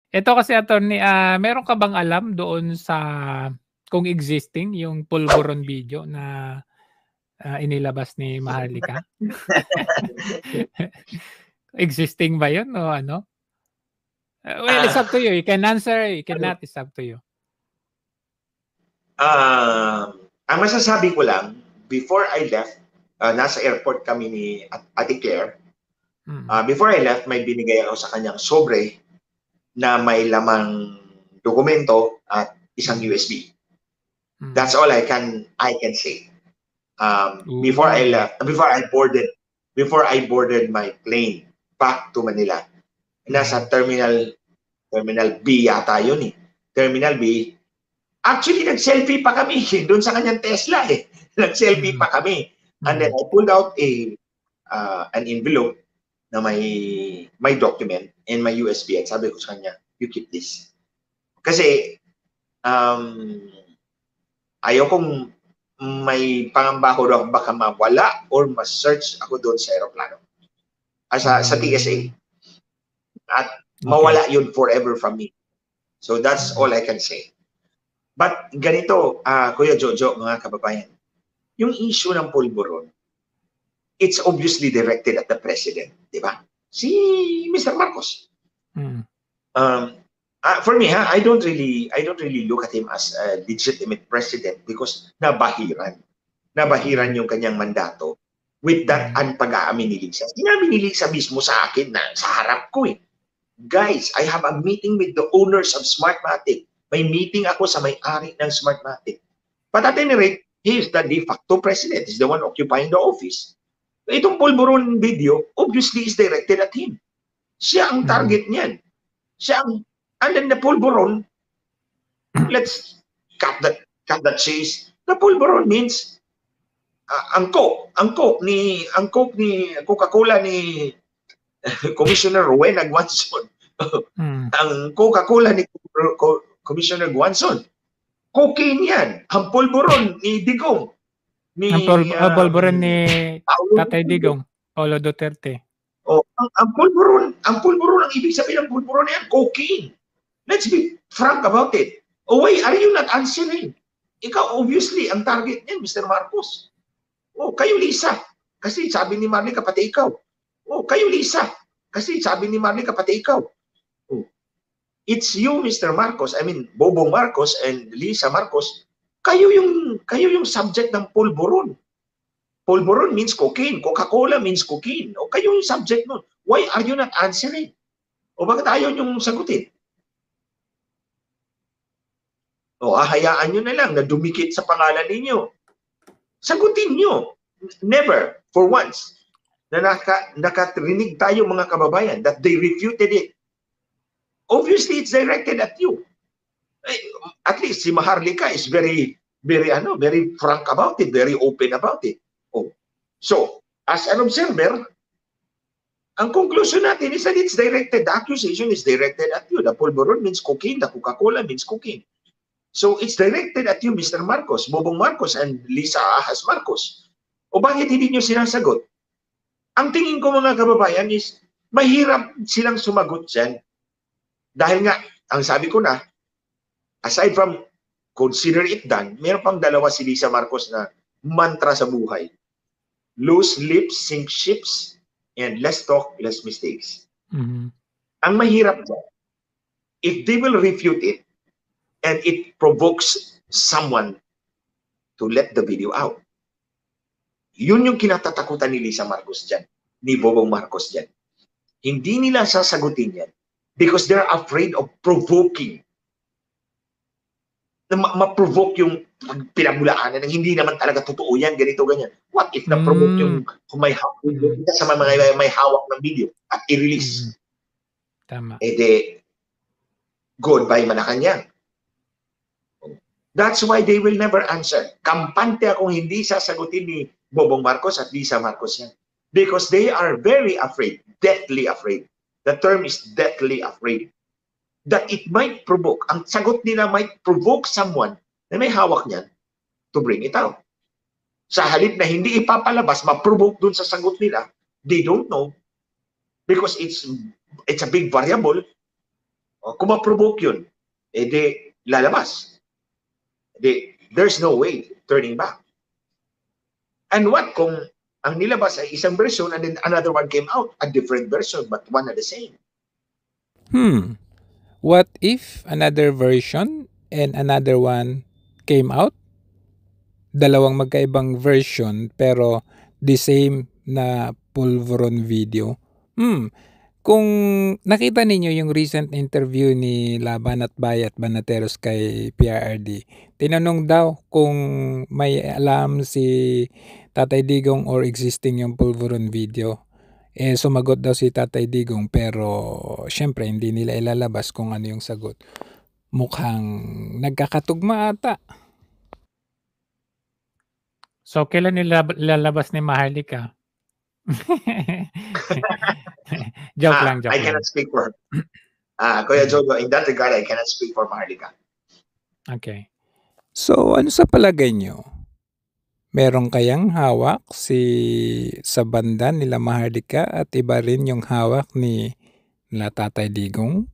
Ito kasi attorney, meron ka bang alam doon sa kung existing yung Pulburon video na, inilabas ni Maharlika? Existing ba yun o ano? Well, it's up to you. You can answer, you cannot, it's up to you. Ang masasabi ko lang, before I left, nasa airport kami ni Ate Claire. Before I left, may binigay ako sa kanyang sobre na may lamang dokumento at isang USB. That's all I can say. Before I left, before I boarded my plane back to Manila. Nasa Terminal B yata yun eh. Terminal B. Actually, nag-selfie pa kami doon sa kanyang Tesla eh. Nag-selfie pa kami. And then I pulled out an envelope na may document and may USB. At sabi ko sa kanya, you keep this. Kasi ayokong may pangamba ko daw baka mawala or ma-search ako doon sa aeroplano. Sa TSA. At mawala yun forever from me. So that's all I can say. But ganito, Kuya Jojo, mga kababayan, yung issue ng Pulburon, it's obviously directed at the President, di ba? Si Mr. Marcos. For me, I don't really look at him as a legitimate president because nabahiran yung kanyang mandato with that pag-aamin ni Lisa. Sinabi ni Lisa mismo sa akin na sa harap ko eh, guys, I have a meeting with the owners of Smartmatic. May meeting ako sa may-ari ng Smartmatic. But at any rate, he is the de facto president. He's the one occupying the office. Itong Pulburon video, obviously is directed at him. Siya ang target niyan. And then the Pulburon, let's cut that chase. The Pulburon means ang coke ni Coca-Cola ni Commissioner Rowena Guanzon. Ang Coca-Cola ni Commissioner Guanzon. Cocaine yan. Ang Pulburon ni Digong. Ang Pulburon ni Tatay Digong, Paulo Duterte. Ang Pulburon, ang ibig sabihin ng Pulburon yan, cocaine. Let's be frank about it. Why are you not answering? Ikaw, obviously, ang target niyan, Mr. Marcos. Kayo, Lisa. Kasi sabi ni Marlica, pati ikaw. Kayo, Lisa. Kasi sabi ni Marlica, pati ikaw. It's you, Mr. Marcos. I mean, Bobong Marcos and Lisa Marcos. Kayo yung subject ng Pulburon. Pulburon means cocaine. Coca-Cola means cocaine. Kayo yung subject nun. Why are you not answering? Bakit ayaw yung sagutin? Hahayaan nyo na lang na dumikit sa pangalan ninyo. Sagutin nyo. Never, for once, na nakarinig tayo mga kababayan that they refuted it. Obviously, it's directed at you. At least si Maharlika is very frank about it, very open about it. So, as an observer, ang conclusion natin is that it's directed, the accusation is directed at you. The Pulburon means cocaine, the Coca-Cola means cocaine. So, it's directed at you, Mr. Marcos, Bobong Marcos, and Lisa Ahas Marcos. Bakit hindi nyo sinasagot? Ang tingin ko mga kababayan is, mahirap silang sumagot dyan. Dahil nga, ang sabi ko na, aside from consider it done, meron pang dalawa si Lisa Marcos na mantra sa buhay. Loose lips sink ships and less talk, less mistakes. Ang mahirap dyan, if they will refute it and it provokes someone to let the video out, yun yung kinatatakutan ni Lisa Marcos dyan, ni Bobong Marcos dyan. Hindi nila sasagutin yan because they're afraid of provoking. Na ma-provoke yung pinabulaanan ng hindi naman talaga totoo yan, ganito, ganyan. What if na-provoke yung kung may sa mga may hawak ng video at i-release? Tama. Goodbye Malacanang. That's why they will never answer. Kampante akong hindi sasagutin ni Bobong Marcos at Lisa Marcos yan. Because they are very afraid, deathly afraid. The term is deathly afraid. That it might provoke, ang sagot nila might provoke someone na may hawak niyan to bring it out. Sa halip na hindi ipapalabas, ma-provoke dun sa sagot nila, they don't know because it's a big variable. Kung ma-provoke yun, di lalabas. There's no way turning back. And what kung ang nilabas ay isang version and then another one came out, a different version but one and the same? What if another version and another one came out? Dalawang magkaibang version pero the same na Pulveron video. Kung nakita ninyo yung recent interview ni Laban at Bayat Banateros kay PRRD, tinanong daw kung may alam si Tatay Digong or existing yung Pulveron video. Sumagot daw si Tatay Digong pero syempre hindi nila ilalabas kung ano yung sagot. Mukhang nagkakatugma ata. So, kailan ilalabas ni Maharlika? Joke lang. I cannot speak for her. Kuya Jojo, in that regard, I cannot speak for Maharlika. Okay. So, ano sa palagay nyo? Meron kayang hawak sa banda nila Maharlika at iba rin yung hawak ni Tatay Digong?